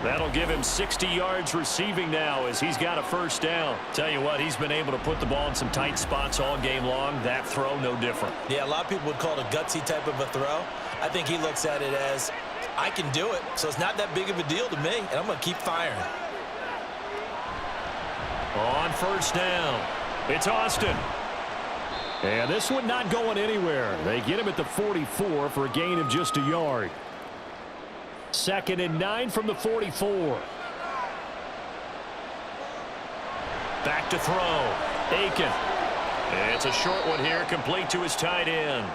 That'll give him 60 yards receiving now as he's got a 1st down. Tell you what, he's been able to put the ball in some tight spots all game long. That throw, no different. Yeah, a lot of people would call it a gutsy type of a throw. I think he looks at it as, I can do it, so it's not that big of a deal to me, and I'm going to keep firing. On 1st down, it's Austin. And this one not going anywhere. They get him at the 44 for a gain of just a yard. 2nd and 9 from the 44. Back to throw. Aiken. It's a short one here, complete to his tight end.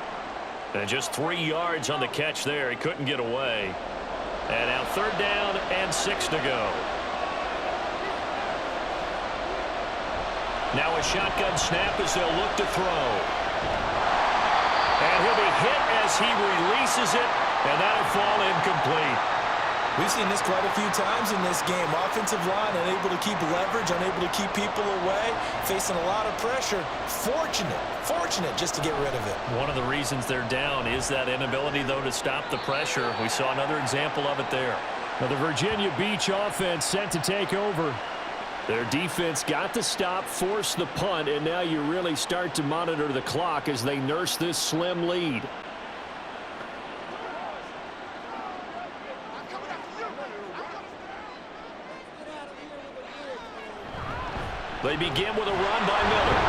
And just 3 yards on the catch there. He couldn't get away. And now 3rd down and 6 to go. Now a shotgun snap as they'll look to throw. And he'll be hit as he releases it. And that'll fall incomplete. We've seen this quite a few times in this game. Offensive line unable to keep leverage, unable to keep people away, facing a lot of pressure. Fortunate just to get rid of it. One of the reasons they're down is that inability, though, to stop the pressure. We saw another example of it there. Now the Virginia Beach offense set to take over. Their defense got the stop, forced the punt, and now you really start to monitor the clock as they nurse this slim lead. They begin with a run by Miller.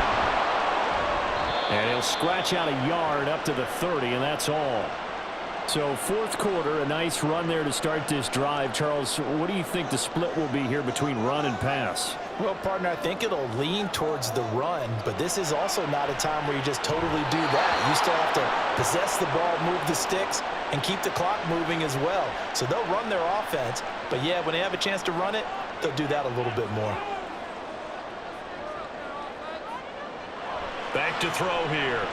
And he'll scratch out a yard up to the 30, and that's all. So fourth quarter, a nice run there to start this drive. Charles, what do you think the split will be here between run and pass? Well, partner, I think it'll lean towards the run, but this is also not a time where you just totally do that. You still have to possess the ball, move the sticks, and keep the clock moving as well. So they'll run their offense, but yeah, when they have a chance to run it, they'll do that a little bit more. Back to throw here.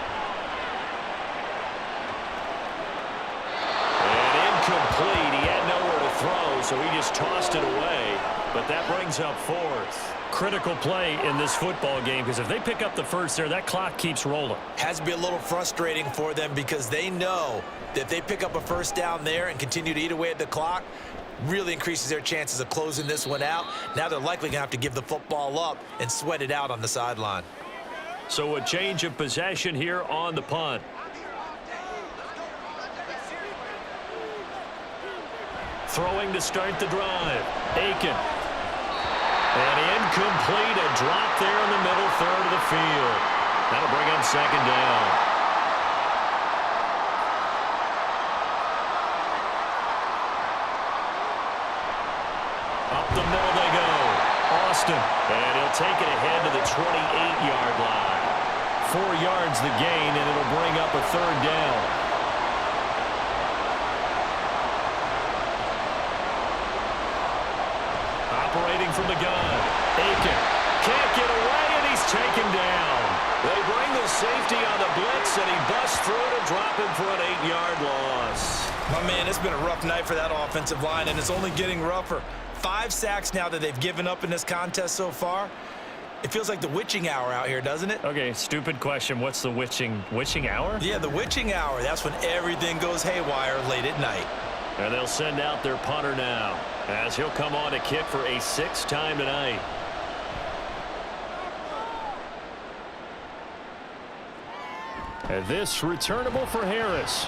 And incomplete. He had nowhere to throw, so he just tossed it away. But that brings up fourth. Critical play in this football game, because if they pick up the first there, that clock keeps rolling. Has to be a little frustrating for them because they know that if they pick up a first down there and continue to eat away at the clock, really increases their chances of closing this one out. Now they're likely going to have to give the football up and sweat it out on the sideline. So a change of possession here on the punt. Throwing to start the drive. Aiken. And incomplete. A drop there in the middle third of the field. That'll bring up second down. Up the middle they go. Austin. And he'll take it ahead to the 28-yard line. 4 yards the gain, and it'll bring up a third down. Operating from the gun. Aiken can't get away, and he's taken down. They bring the safety on the blitz, and he busts through to drop him for an 8-yard loss. My man, it's been a rough night for that offensive line, and it's only getting rougher. 5 sacks now that they've given up in this contest so far. It feels like the witching hour out here, doesn't it? Okay, stupid question. What's the witching hour? Yeah, the witching hour. That's when everything goes haywire late at night. And they'll send out their punter now, as he'll come on to kick for a 6th time tonight. And this returnable for Harris.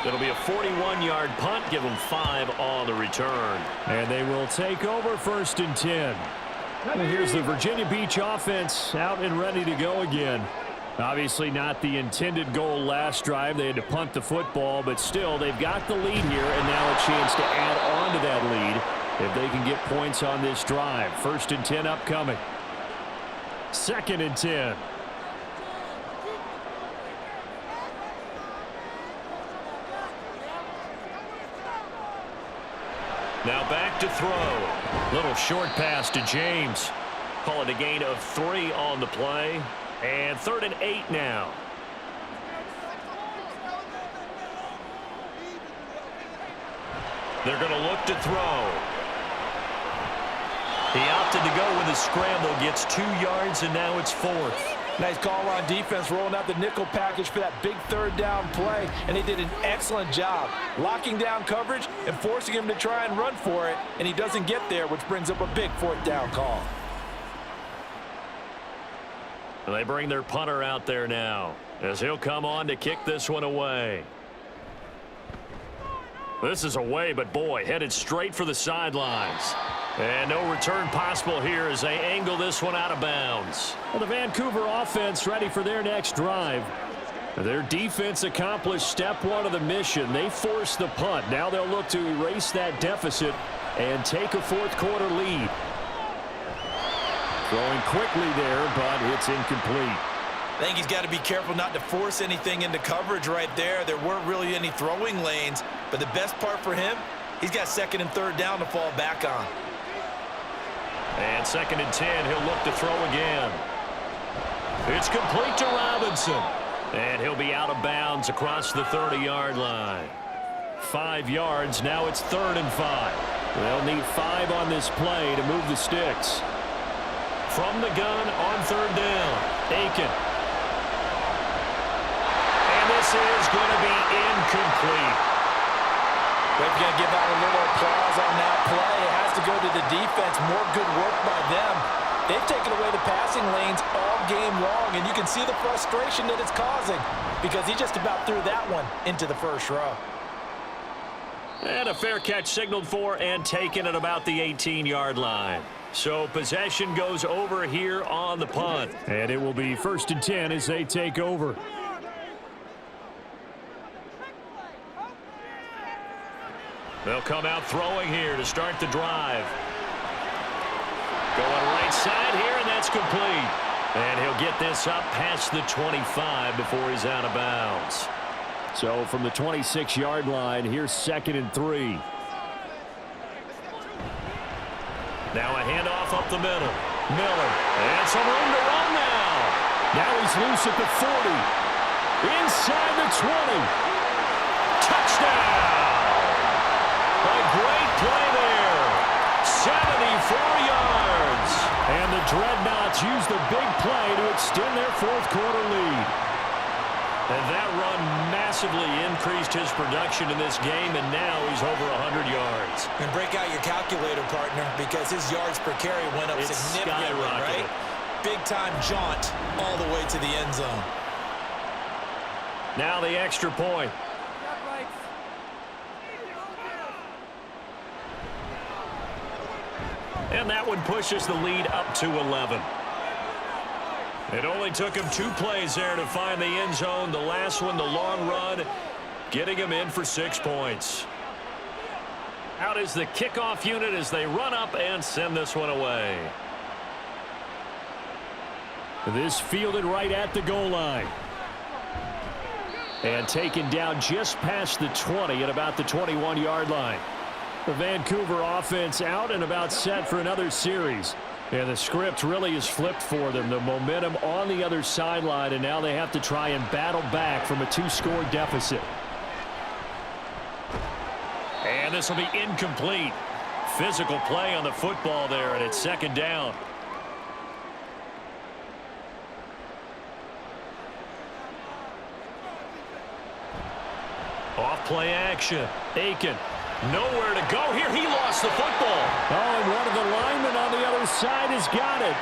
It'll be a 41-yard punt. Give them 5 on the return. And they will take over 1st and 10. Well, here's the Virginia Beach offense out and ready to go again. Obviously not the intended goal last drive. They had to punt the football, but still they've got the lead here, and now a chance to add on to that lead if they can get points on this drive. 1st and 10 upcoming. 2nd and 10. Now back to throw. Little short pass to James. Call it a gain of 3 on the play. And 3rd and 8 now. They're going to look to throw. He opted to go with a scramble, gets 2 yards, and now it's 4th. Nice call on defense, rolling out the nickel package for that big 3rd down play, and he did an excellent job locking down coverage and forcing him to try and run for it, and he doesn't get there, which brings up a big 4th down call. And they bring their punter out there now, as he'll come on to kick this one away. This is away, but boy, headed straight for the sidelines. And no return possible here as they angle this one out of bounds. Well, the Vancouver offense ready for their next drive. Their defense accomplished step 1 of the mission. They forced the punt. Now they'll look to erase that deficit and take a 4th quarter lead. Throwing quickly there, but it's incomplete. I think he's got to be careful not to force anything into coverage right there. There weren't really any throwing lanes, but the best part for him, he's got 2nd and 3rd down to fall back on. And 2nd and 10, he'll look to throw again. It's complete to Robinson. And he'll be out of bounds across the 30-yard line. 5 yards, now it's 3rd and 5. They'll need 5 on this play to move the sticks. From the gun on 3rd down, Aiken. And this is going to be incomplete. They're going to give out a little applause on that play. It has to go to the defense. More good work by them. They've taken away the passing lanes all game long, and you can see the frustration that it's causing because he just about threw that one into the 1st row. And a fair catch signaled for and taken at about the 18-yard line. So possession goes over here on the punt. And it will be 1st and 10 as they take over. They'll come out throwing here to start the drive. Going right side here, and that's complete. And he'll get this up past the 25 before he's out of bounds. So from the 26-yard line, here's 2nd and 3. Now a handoff up the middle. Miller, and some room to run now. Now he's loose at the 40. Inside the 20. Touchdown! A great play there. 74 yards. And the Dreadnoughts use the big play to extend their 4th quarter lead. And that run massively increased his production in this game, and now he's over 100 yards. And break out your calculator, partner, because his yards per carry went up significantly, right? Big-time jaunt all the way to the end zone. Now the extra point. And that one pushes the lead up to 11. It only took him 2 plays there to find the end zone. The last one, the long run, getting him in for 6 points. Out is the kickoff unit as they run up and send this one away. This fielded right at the goal line. And taken down just past the 20 at about the 21-yard line. The Vancouver offense out and about set for another series. And the script really is flipped for them. The momentum on the other sideline, and now they have to try and battle back from a 2-score deficit. And this will be incomplete. Physical play on the football there, and it's 2nd down. Off play action. Aiken. Nowhere to go here. He lost the football. Oh, and one of the linemen on the other side has got it.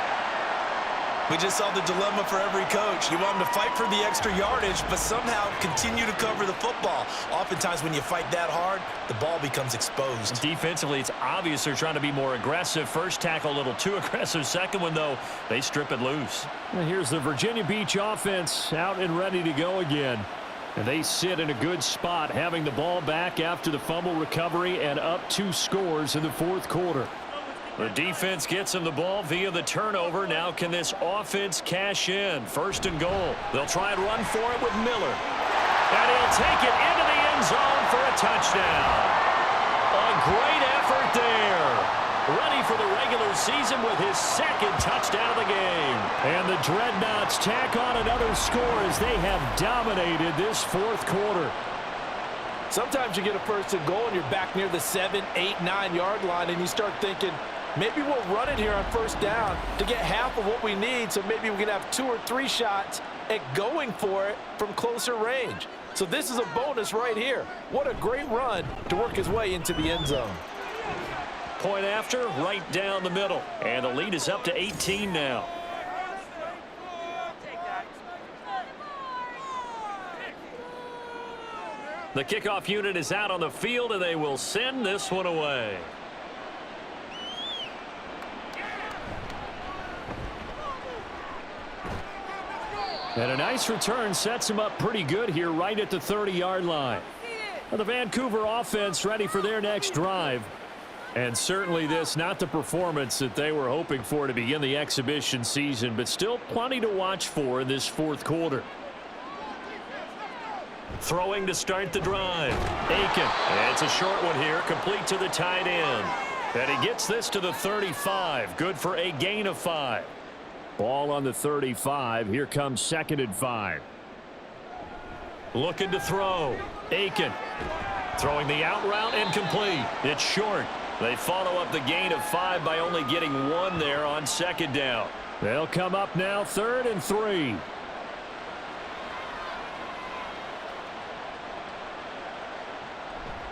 We just saw the dilemma for every coach. You want them to fight for the extra yardage, but somehow continue to cover the football. Oftentimes when you fight that hard, the ball becomes exposed. Defensively, it's obvious they're trying to be more aggressive. First tackle a little too aggressive. Second one, though, they strip it loose. And here's the Virginia Beach offense out and ready to go again. And they sit in a good spot, having the ball back after the fumble recovery and up 2 scores in the 4th quarter. The defense gets him the ball via the turnover. Now can this offense cash in? 1st and goal. They'll try and run for it with Miller. And he'll take it into the end zone for a touchdown. A great effort there. Ready for the regular season with his 2nd touchdown of the game. And the Dreadnoughts tack on another score as they have dominated this 4th quarter. Sometimes you get a 1st and goal and you're back near the 7, 8, 9-yard line, and you start thinking, maybe we'll run it here on 1st down to get half of what we need, so maybe we can have 2 or 3 shots at going for it from closer range. So this is a bonus right here. What a great run to work his way into the end zone. Point after, right down the middle. And the lead is up to 18 now. The kickoff unit is out on the field, and they will send this one away. And a nice return sets him up pretty good here right at the 30-yard line. Well, the Vancouver offense ready for their next drive. And certainly this, not the performance that they were hoping for to begin the exhibition season, but still plenty to watch for in this 4th quarter. Throwing to start the drive. Aiken. And it's a short one here, complete to the tight end. And he gets this to the 35. Good for a gain of 5. Ball on the 35. Here comes 2nd and 5. Looking to throw. Aiken. Throwing the out route and complete. It's short. They follow up the gain of 5 by only getting 1 there on 2nd down. They'll come up now 3rd and 3.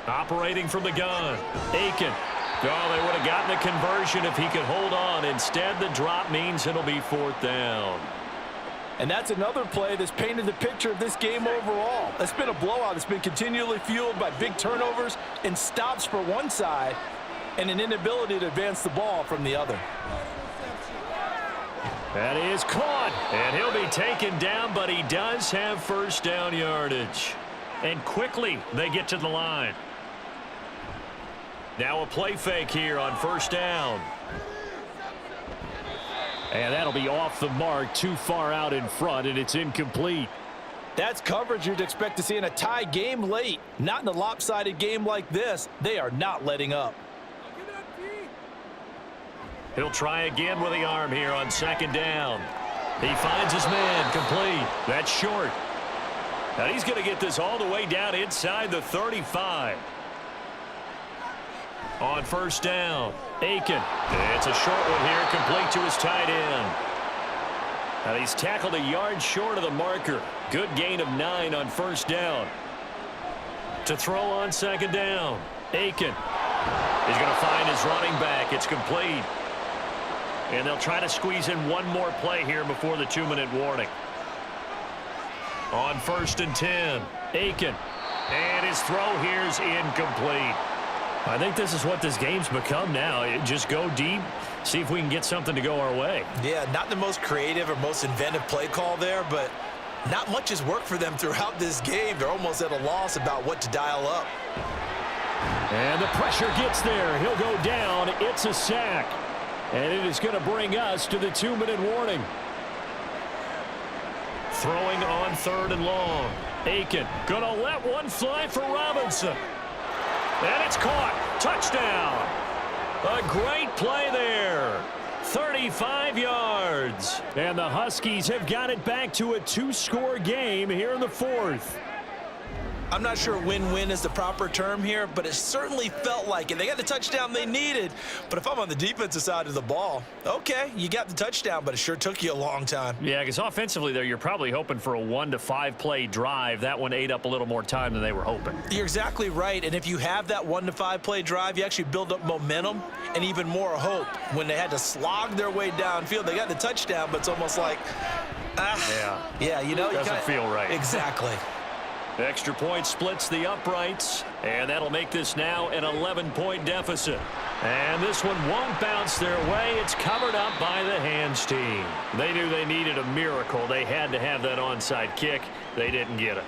Operating from the gun. Aiken. Oh, they would have gotten the conversion if he could hold on. Instead, the drop means it'll be 4th down. And that's another play that's painted the picture of this game overall. It's been a blowout. It's been continually fueled by big turnovers and stops for one side and an inability to advance the ball from the other. That is caught. And he'll be taken down, but he does have 1st down yardage. And quickly, they get to the line. Now a play fake here on 1st down. And that'll be off the mark, too far out in front, and it's incomplete. That's coverage you'd expect to see in a tie game late. Not in a lopsided game like this. They are not letting up. He'll try again with the arm here on second down. He finds his man, complete. That's short. Now he's going to get this all the way down inside the 35. On first down, Aiken. It's a short one here, complete to his tight end. Now he's tackled a yard short of the marker. Good gain of 9 on first down. To throw on second down, Aiken. He's going to find his running back. It's complete. And they'll try to squeeze in one more play here before the 2-minute warning. On first and 10, Aiken. And his throw here is incomplete. I think this is what this game's become now. Just go deep, see if we can get something to go our way. Yeah, not the most creative or most inventive play call there, but not much has worked for them throughout this game. They're almost at a loss about what to dial up. And the pressure gets there. He'll go down. It's a sack. And it is going to bring us to the 2-minute warning. Throwing on third and long. Aiken going to let one fly for Robinson. And it's caught. Touchdown. A great play there. 35 yards. And the Huskies have got it back to a 2-score game here in the 4th. I'm not sure win-win is the proper term here, but it certainly felt like it. They got the touchdown they needed, but if I'm on the defensive side of the ball, okay, you got the touchdown, but it sure took you a long time. Yeah, because offensively, there, you're probably hoping for a 1 to 5 play drive. That one ate up a little more time than they were hoping. You're exactly right, and if you have that 1 to 5 play drive, you actually build up momentum and even more hope. When they had to slog their way downfield, they got the touchdown, but it's almost like, yeah, you know, doesn't feel right. Exactly. Extra point splits the uprights, and that'll make this now an 11-point deficit. And this one won't bounce their way. It's covered up by the hands team. They knew they needed a miracle. They had to have that onside kick. They didn't get it.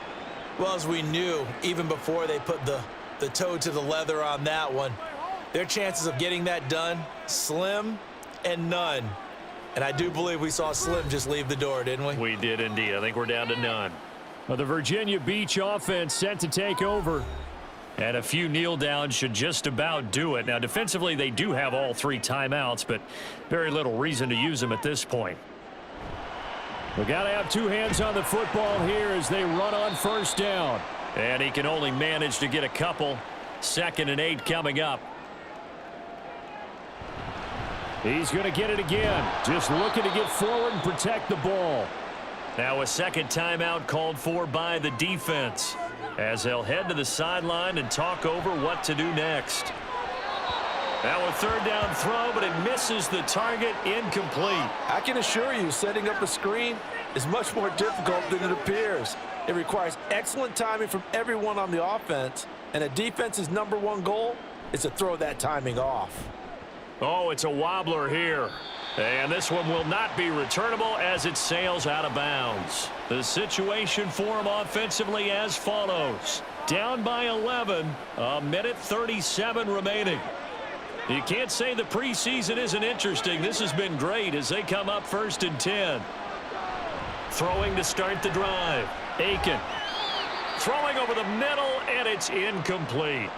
Well, as we knew, even before they put the toe to the leather on that one, their chances of getting that done, slim and none. And I do believe we saw Slim just leave the door, didn't we? We did indeed. I think we're down to none. Well, the Virginia Beach offense set to take over. And a few kneel downs should just about do it. Now, defensively, they do have all 3 timeouts, but very little reason to use them at this point. We got to have 2 hands on the football here as they run on first down. And he can only manage to get a couple. 2nd and 8 coming up. He's going to get it again. Just looking to get forward and protect the ball. Now a second timeout called for by the defense as they'll head to the sideline and talk over what to do next. Now a 3rd down throw, but it misses the target, incomplete. I can assure you, setting up a screen is much more difficult than it appears. It requires excellent timing from everyone on the offense, and a defense's #1 goal is to throw that timing off. Oh, it's a wobbler here. And this one will not be returnable as it sails out of bounds. The situation for them offensively as follows. Down by 11, 1:37 remaining. You can't say the preseason isn't interesting. This has been great as they come up 1st and 10. Throwing to start the drive. Aiken. Throwing over the middle, and it's incomplete.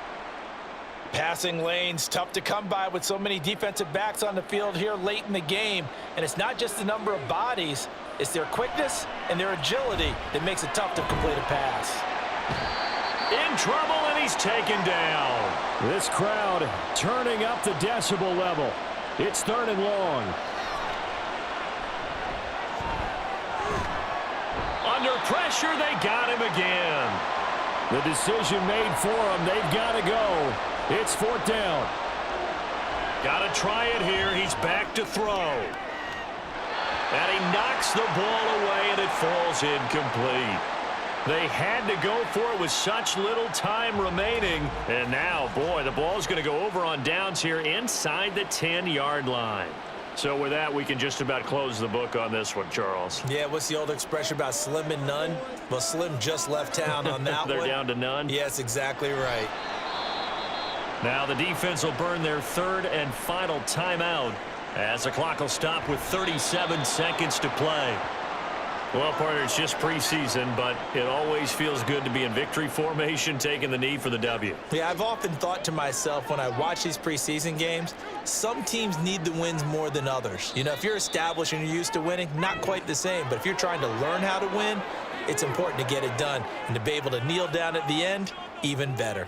Passing lanes tough to come by with so many defensive backs on the field here late in the game. And it's not just the number of bodies, it's their quickness and their agility that makes it tough to complete a pass. In trouble, and he's taken down. This crowd turning up the decibel level. It's 3rd and long. Under pressure, they got him again. The decision made for them. They've got to go. It's 4th down. Got to try it here. He's back to throw. And he knocks the ball away, and it falls incomplete. They had to go for it with such little time remaining. And now, boy, the ball's going to go over on downs here inside the 10-yard line. So with that, we can just about close the book on this one, Charles. Yeah, what's the old expression about slim and none? Well, Slim just left town on that They're one. down to none? Yes, exactly right. Now the defense will burn their 3rd and final timeout As the clock will stop with 37 seconds to play. Well, partner, it's just preseason, but it always feels good to be in victory formation, taking the knee for the W. Yeah, I've often thought to myself when I watch these preseason games, some teams need the wins more than others. You know, if you're established and you're used to winning, not quite the same. But if you're trying to learn how to win, it's important to get it done. And to be able to kneel down at the end, even better.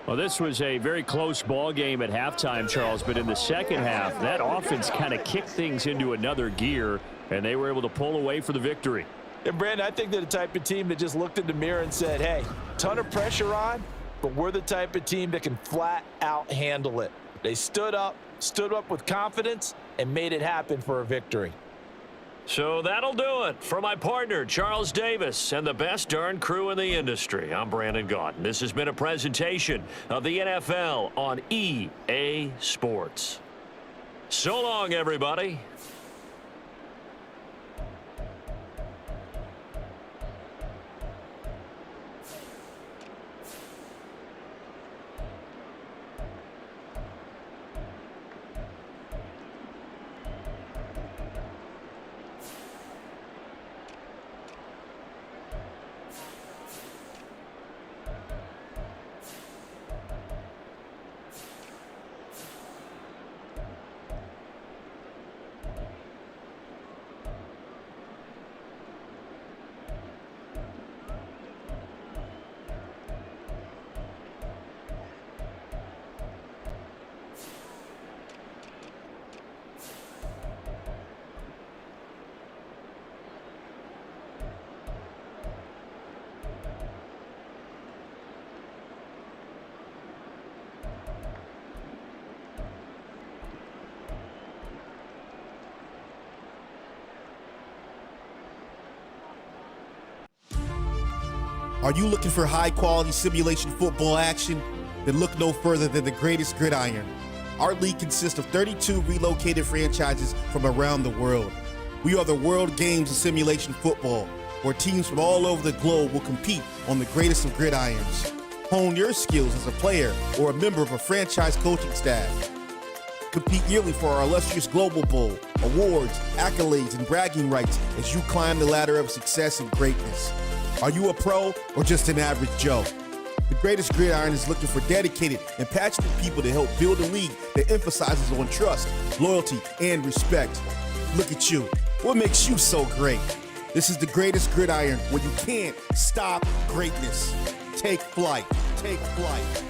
Well, this was a very close ball game at halftime, Charles, but in the second half, that offense kind of kicked things into another gear, and they were able to pull away for the victory. And, Brandon, I think they're the type of team that just looked in the mirror and said, hey, ton of pressure on, but we're the type of team that can flat out handle it. They stood up with confidence, and made it happen for a victory. So that'll do it for my partner, Charles Davis, and the best darn crew in the industry. I'm Brandon Gaudin. This has been a presentation of the NFL on EA Sports. So long, everybody. Are you looking for high-quality simulation football action? Then look no further than the greatest gridiron. Our league consists of 32 relocated franchises from around the world. We are the World Games of Simulation Football, where teams from all over the globe will compete on the greatest of gridirons. Hone your skills as a player or a member of a franchise coaching staff. Compete yearly for our illustrious Global Bowl, awards, accolades, and bragging rights as you climb the ladder of success and greatness. Are you a pro or just an average Joe? The Greatest Gridiron is looking for dedicated and passionate people to help build a league that emphasizes on trust, loyalty, and respect. Look at you. What makes you so great? This is the Greatest Gridiron, where you can't stop greatness. Take flight. Take flight.